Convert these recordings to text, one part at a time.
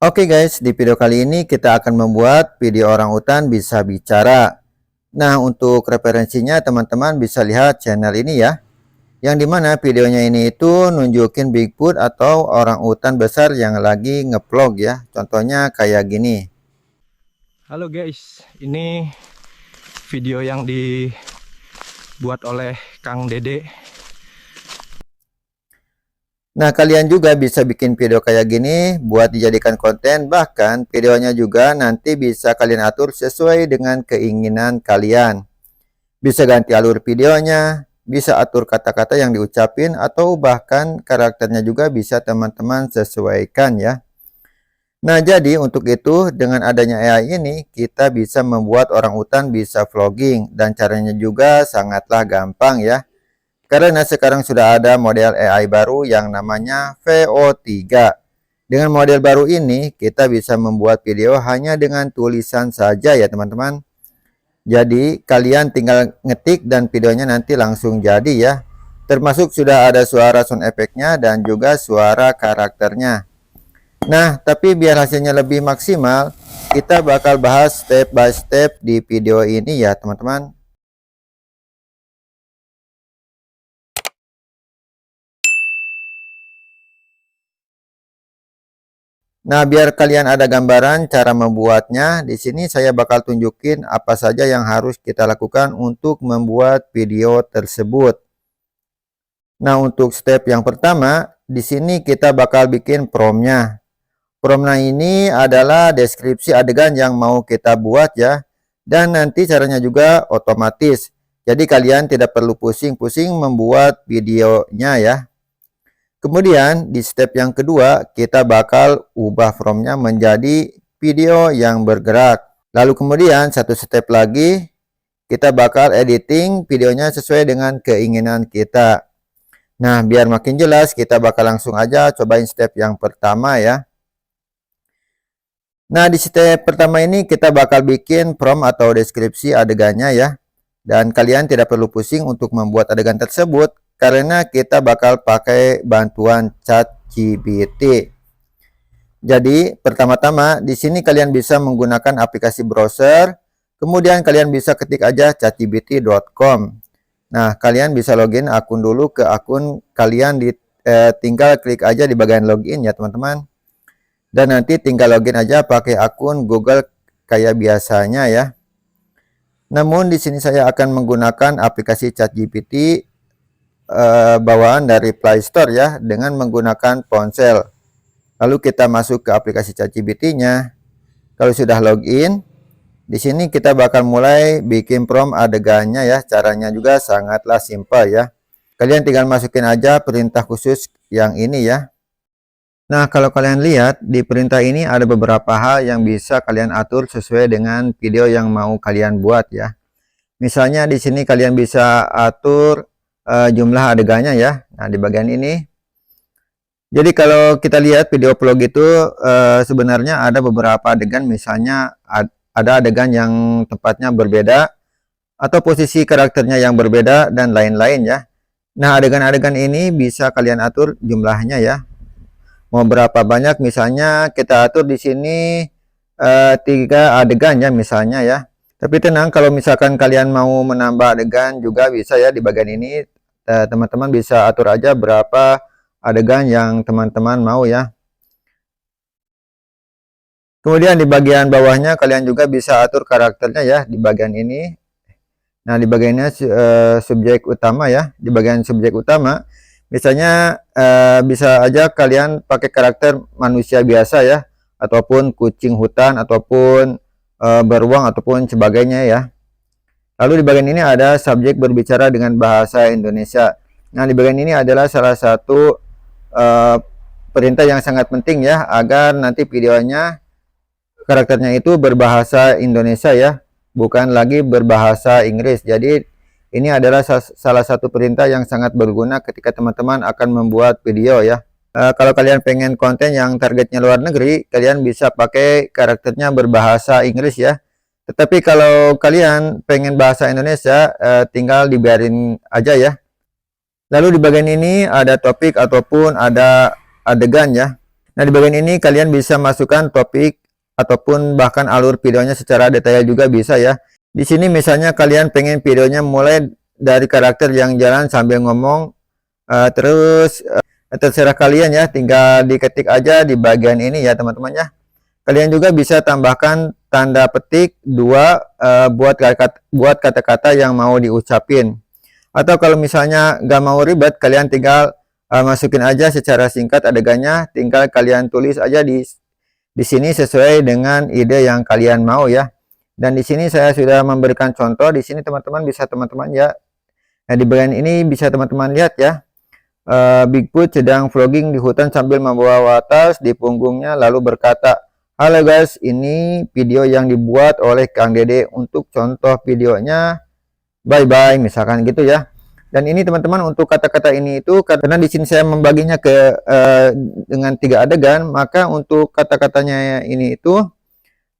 Oke guys, di video kali ini kita akan membuat video orangutan bisa bicara. Nah, untuk referensinya teman-teman bisa lihat channel ini ya. Yang dimana videonya ini itu nunjukin Bigfoot atau orangutan besar yang lagi ngevlog ya. Contohnya kayak gini. Halo guys, ini video yang dibuat oleh Kang Dede. Nah, kalian juga bisa bikin video kayak gini buat dijadikan konten. Bahkan videonya juga nanti bisa kalian atur sesuai dengan keinginan kalian. Bisa ganti alur videonya, bisa atur kata-kata yang diucapin, atau bahkan karakternya juga bisa teman-teman sesuaikan ya. Nah, jadi untuk itu dengan adanya AI ini kita bisa membuat orangutan bisa vlogging, dan caranya juga sangatlah gampang ya. Karena sekarang sudah ada model AI baru yang namanya VO3. Dengan model baru ini kita bisa membuat video hanya dengan tulisan saja ya teman-teman. Jadi kalian tinggal ngetik dan videonya nanti langsung jadi ya. Termasuk sudah ada suara sound effect-nya dan juga suara karakternya. Nah, tapi biar hasilnya lebih maksimal, kita bakal bahas step by step di video ini ya teman-teman. Nah, biar kalian ada gambaran cara membuatnya, di sini saya bakal tunjukin apa saja yang harus kita lakukan untuk membuat video tersebut. Nah, untuk step yang pertama, di sini kita bakal bikin prompt-nya. Prompt-nya ini adalah deskripsi adegan yang mau kita buat ya. Dan nanti caranya juga otomatis. Jadi kalian tidak perlu pusing-pusing membuat videonya ya. Kemudian di step yang kedua kita bakal ubah prompt-nya menjadi video yang bergerak. Lalu kemudian satu step lagi kita bakal editing videonya sesuai dengan keinginan kita. Nah, biar makin jelas kita bakal langsung aja cobain step yang pertama ya. Nah, di step pertama ini kita bakal bikin prompt atau deskripsi adegannya ya. Dan kalian tidak perlu pusing untuk membuat adegan tersebut karena kita bakal pakai bantuan ChatGPT. Jadi, pertama-tama di sini kalian bisa menggunakan aplikasi browser, kemudian kalian bisa ketik aja chatgpt.com. Nah, kalian bisa login akun dulu ke akun kalian tinggal klik aja di bagian login ya, teman-teman. Dan nanti tinggal login aja pakai akun Google kayak biasanya ya. Namun di sini saya akan menggunakan aplikasi ChatGPT bawaan dari Play Store ya, dengan menggunakan ponsel. Lalu kita masuk ke aplikasi ChatGPT-nya. Kalau sudah login, di sini kita bakal mulai bikin prompt adegannya ya. Caranya juga sangatlah simpel ya. Kalian tinggal masukin aja perintah khusus yang ini ya. Nah, kalau kalian lihat di perintah ini ada beberapa hal yang bisa kalian atur sesuai dengan video yang mau kalian buat ya. Misalnya di sini kalian bisa atur jumlah adegannya ya. Nah, di bagian ini. Jadi kalau kita lihat video vlog itu sebenarnya ada beberapa adegan, misalnya ada adegan yang tempatnya berbeda atau posisi karakternya yang berbeda dan lain-lain ya. Nah, adegan-adegan ini bisa kalian atur jumlahnya ya. Mau berapa banyak, misalnya kita atur di sini 3 adegan ya misalnya ya. Tapi tenang, kalau misalkan kalian mau menambah adegan juga bisa ya. Di bagian ini teman-teman bisa atur aja berapa adegan yang teman-teman mau ya. Kemudian di bagian bawahnya kalian juga bisa atur karakternya ya di bagian ini. Nah, di bagiannya subjek utama ya. Di bagian subjek utama misalnya bisa aja kalian pakai karakter manusia biasa ya, ataupun kucing hutan, ataupun beruang, ataupun sebagainya ya. Lalu di bagian ini ada subjek berbicara dengan bahasa Indonesia. Nah, di bagian ini adalah salah satu perintah yang sangat penting ya, agar nanti videonya karakternya itu berbahasa Indonesia ya, bukan lagi berbahasa Inggris. Jadi ini adalah salah satu perintah yang sangat berguna ketika teman-teman akan membuat video ya. Kalau kalian pengen konten yang targetnya luar negeri, kalian bisa pakai karakternya berbahasa Inggris ya. Tetapi kalau kalian pengen bahasa Indonesia, tinggal dibiarin aja ya. Lalu di bagian ini ada topik ataupun ada adegan ya. Nah, di bagian ini kalian bisa masukkan topik ataupun bahkan alur videonya secara detail juga bisa ya. Di sini misalnya kalian pengen videonya mulai dari karakter yang jalan sambil ngomong, terserah kalian ya, tinggal diketik aja di bagian ini ya teman-teman ya. Kalian juga bisa tambahkan tanda petik dua buat kata-kata yang mau diucapin. Atau kalau misalnya nggak mau ribet, kalian tinggal masukin aja secara singkat adegannya, tinggal kalian tulis aja di sini sesuai dengan ide yang kalian mau ya. Dan di sini saya sudah memberikan contoh. Di sini teman-teman bisa ya. Nah, di bagian ini bisa teman-teman lihat ya. Bigfoot sedang vlogging di hutan sambil membawa tas di punggungnya lalu berkata, "Halo guys, ini video yang dibuat oleh Kang Dede untuk contoh videonya. Bye bye," misalkan gitu ya. Dan ini teman-teman untuk kata-kata ini itu karena di sini saya membaginya dengan 3 adegan, maka untuk kata-katanya ini itu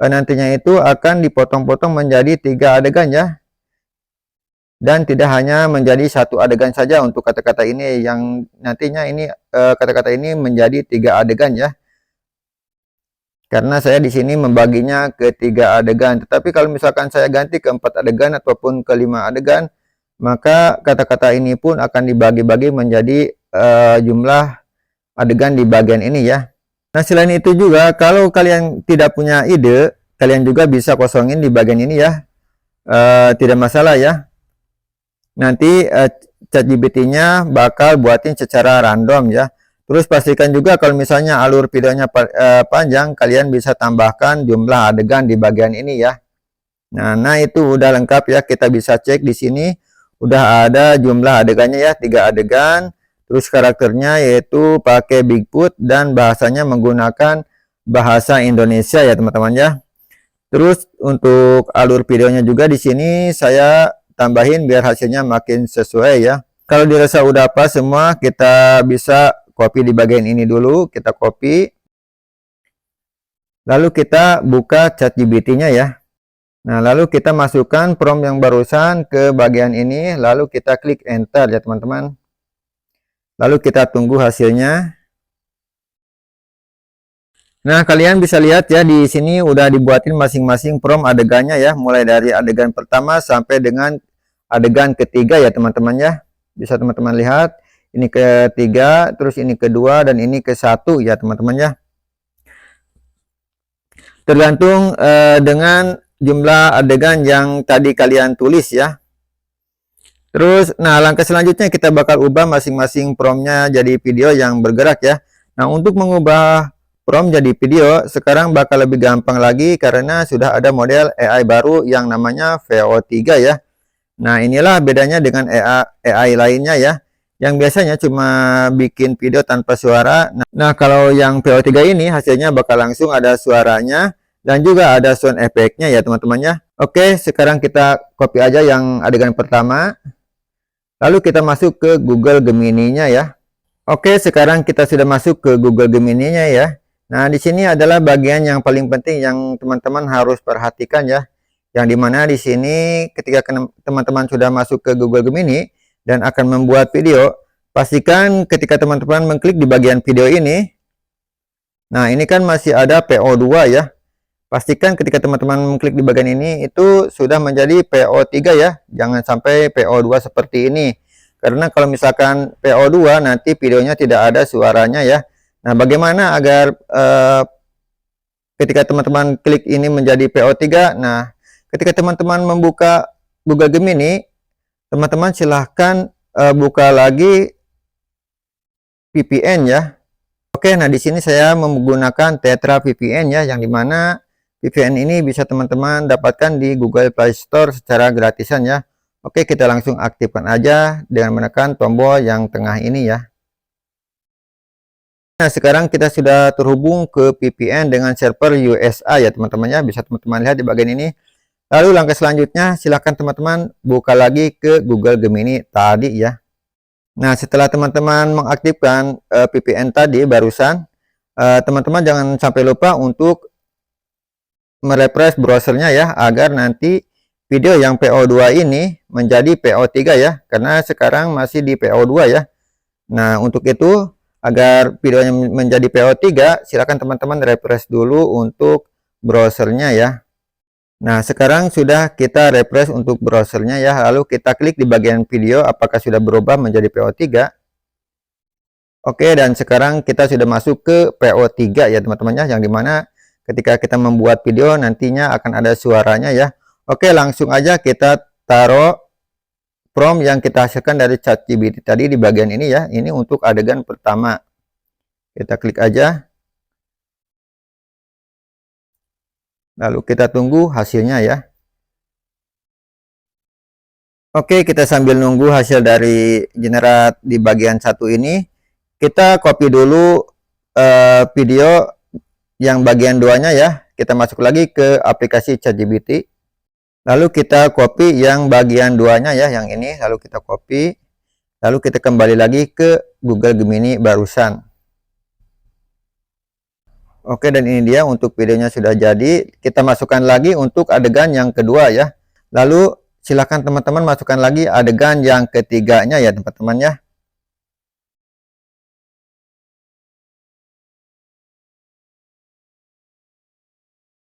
nantinya itu akan dipotong-potong menjadi 3 adegan ya. Dan tidak hanya menjadi 1 adegan saja untuk kata-kata ini, yang nantinya ini kata-kata ini menjadi 3 adegan ya. Karena saya di sini membaginya ke 3 adegan. Tetapi kalau misalkan saya ganti ke 4 adegan ataupun ke 5 adegan, maka kata-kata ini pun akan dibagi-bagi menjadi jumlah adegan di bagian ini ya. Nah, selain itu juga kalau kalian tidak punya ide, kalian juga bisa kosongin di bagian ini ya. Tidak masalah ya. Nanti ChatGPT-nya bakal buatin secara random ya. Terus pastikan juga kalau misalnya alur videonya panjang, kalian bisa tambahkan jumlah adegan di bagian ini ya. Nah itu udah lengkap ya. Kita bisa cek di sini udah ada jumlah adegannya ya, 3 adegan. Terus karakternya yaitu pakai Bigfoot dan bahasanya menggunakan bahasa Indonesia ya teman-teman ya. Terus untuk alur videonya juga di sini saya tambahin biar hasilnya makin sesuai ya. Kalau dirasa udah pas semua, kita bisa copy di bagian ini dulu, kita copy. Lalu kita buka ChatGPT-nya ya. Nah, lalu kita masukkan prompt yang barusan ke bagian ini, lalu kita klik enter ya teman-teman. Lalu kita tunggu hasilnya. Nah, kalian bisa lihat ya di sini udah dibuatin masing-masing prompt adegannya ya, mulai dari adegan pertama sampai dengan adegan ketiga ya teman-teman ya. Bisa teman-teman lihat, ini ketiga, terus ini kedua, dan ini ke-1 ya teman-teman ya. Tergantung dengan jumlah adegan yang tadi kalian tulis ya. Terus, nah langkah selanjutnya kita bakal ubah masing-masing promptnya jadi video yang bergerak ya. Nah, untuk mengubah prompt jadi video sekarang bakal lebih gampang lagi karena sudah ada model AI baru yang namanya VO3 ya. Nah, inilah bedanya dengan AI lainnya ya, yang biasanya cuma bikin video tanpa suara. Nah, kalau yang VO3 ini hasilnya bakal langsung ada suaranya dan juga ada sound effect-nya ya teman-teman ya. Oke, sekarang kita copy aja yang adegan pertama. Lalu kita masuk ke Google Gemini-nya ya. Oke, sekarang kita sudah masuk ke Google Gemini-nya ya. Nah, di sini adalah bagian yang paling penting yang teman-teman harus perhatikan ya. Yang dimana di sini ketika teman-teman sudah masuk ke Google Gemini dan akan membuat video, pastikan ketika teman-teman mengklik di bagian video ini, nah ini kan masih ada PO2 ya. Pastikan ketika teman-teman mengklik di bagian ini itu sudah menjadi PO3 ya. Jangan sampai PO2 seperti ini. Karena kalau misalkan PO2 nanti videonya tidak ada suaranya ya. Nah, bagaimana agar ketika teman-teman klik ini menjadi PO3, nah ketika teman-teman membuka Google Gemini, teman-teman silahkan buka lagi VPN ya. Oke, nah di sini saya menggunakan Tetra VPN ya, yang dimana VPN ini bisa teman-teman dapatkan di Google Play Store secara gratisan ya. Oke, kita langsung aktifkan aja dengan menekan tombol yang tengah ini ya. Nah, sekarang kita sudah terhubung ke VPN dengan server USA ya teman-teman ya. Bisa teman-teman lihat di bagian ini. Lalu langkah selanjutnya silakan teman-teman buka lagi ke Google Gemini tadi ya. Nah, setelah teman-teman mengaktifkan VPN tadi barusan, teman-teman jangan sampai lupa untuk merefresh browsernya ya, agar nanti video yang PO2 ini menjadi PO3 ya, karena sekarang masih di PO2 ya. Nah, untuk itu agar videonya menjadi PO3, silakan teman-teman refresh dulu untuk browsernya ya. Nah, sekarang sudah kita refresh untuk browsernya ya, lalu kita klik di bagian video apakah sudah berubah menjadi PO3. Oke, dan sekarang kita sudah masuk ke PO3 ya teman-teman ya, yang dimana ketika kita membuat video nantinya akan ada suaranya ya. Oke, langsung aja kita taruh prompt yang kita hasilkan dari ChatGPT tadi di bagian ini ya. Ini untuk adegan pertama. Kita klik aja. Lalu kita tunggu hasilnya ya. Oke, kita sambil nunggu hasil dari generate di bagian satu ini, kita copy dulu video yang bagian 2-nya ya. Kita masuk lagi ke aplikasi ChatGPT. Lalu kita copy yang bagian 2-nya ya, yang ini. Lalu kita copy. Lalu kita kembali lagi ke Google Gemini barusan. Oke, dan ini dia untuk videonya sudah jadi. Kita masukkan lagi untuk adegan yang kedua ya. Lalu silakan teman-teman masukkan lagi adegan yang ketiganya ya teman-teman ya.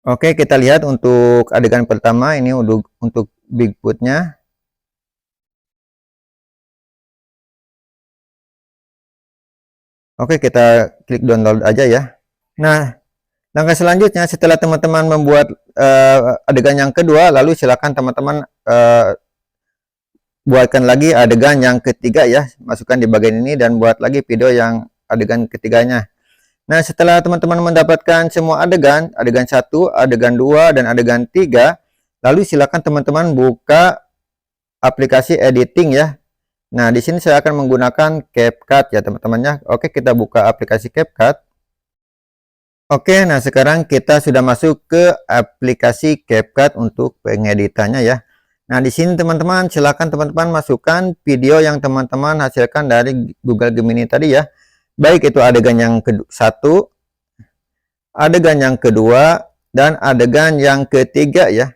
Oke, kita lihat untuk adegan pertama ini untuk Bigfoot-nya. Oke, kita klik download aja ya. Nah, langkah selanjutnya setelah teman-teman membuat adegan yang kedua, lalu silakan teman-teman buatkan lagi adegan yang ketiga ya. Masukkan di bagian ini dan buat lagi video yang adegan ketiganya. Nah, setelah teman-teman mendapatkan semua adegan, adegan 1, adegan 2, dan adegan 3, lalu silakan teman-teman buka aplikasi editing ya. Nah, di sini saya akan menggunakan CapCut ya teman-teman ya. Oke, kita buka aplikasi CapCut. Oke, nah sekarang kita sudah masuk ke aplikasi CapCut untuk pengeditannya ya. Nah, di sini teman-teman silakan teman-teman masukkan video yang teman-teman hasilkan dari Google Gemini tadi ya. Baik itu adegan yang satu, adegan yang kedua, dan adegan yang ketiga ya.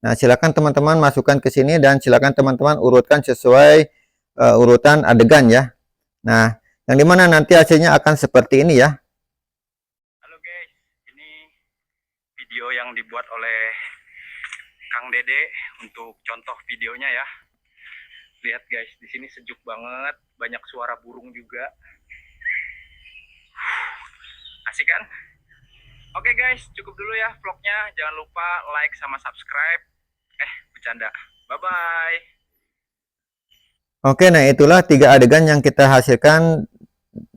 Nah, silakan teman-teman masukkan ke sini dan silakan teman-teman urutkan sesuai urutan adegan ya. Nah, yang dimana nanti hasilnya akan seperti ini ya. Halo guys, ini video yang dibuat oleh Kang Dede untuk contoh videonya ya. Lihat guys, di sini sejuk banget, banyak suara burung juga. Asik kan? Oke guys, cukup dulu ya vlognya. Jangan lupa like sama subscribe. Bercanda. Bye-bye. Oke, nah itulah 3 adegan yang kita hasilkan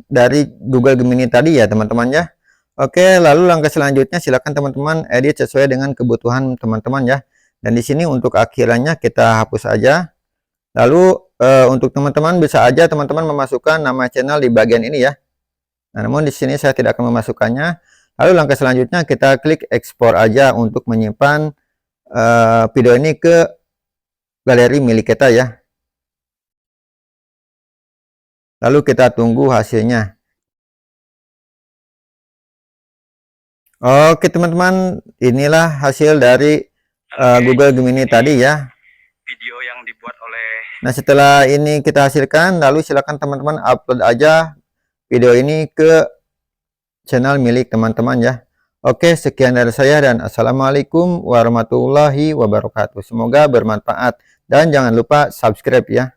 dari Google Gemini tadi ya teman-teman ya. Oke, lalu langkah selanjutnya silakan teman-teman edit sesuai dengan kebutuhan teman-teman ya. Dan di sini untuk akhirannya kita hapus aja. Lalu untuk teman-teman bisa aja teman-teman memasukkan nama channel di bagian ini ya. Nah, namun di sini saya tidak akan memasukkannya. Lalu langkah selanjutnya kita klik ekspor aja untuk menyimpan video ini ke galeri milik kita ya. Lalu kita tunggu hasilnya. Oke teman-teman, inilah hasil dari Google Gemini tadi ya. Video yang dibuat oleh. Nah, setelah ini kita hasilkan, lalu silakan teman-teman upload aja video ini ke channel milik teman-teman ya. Oke, sekian dari saya dan assalamualaikum warahmatullahi wabarakatuh. Semoga bermanfaat dan jangan lupa subscribe ya.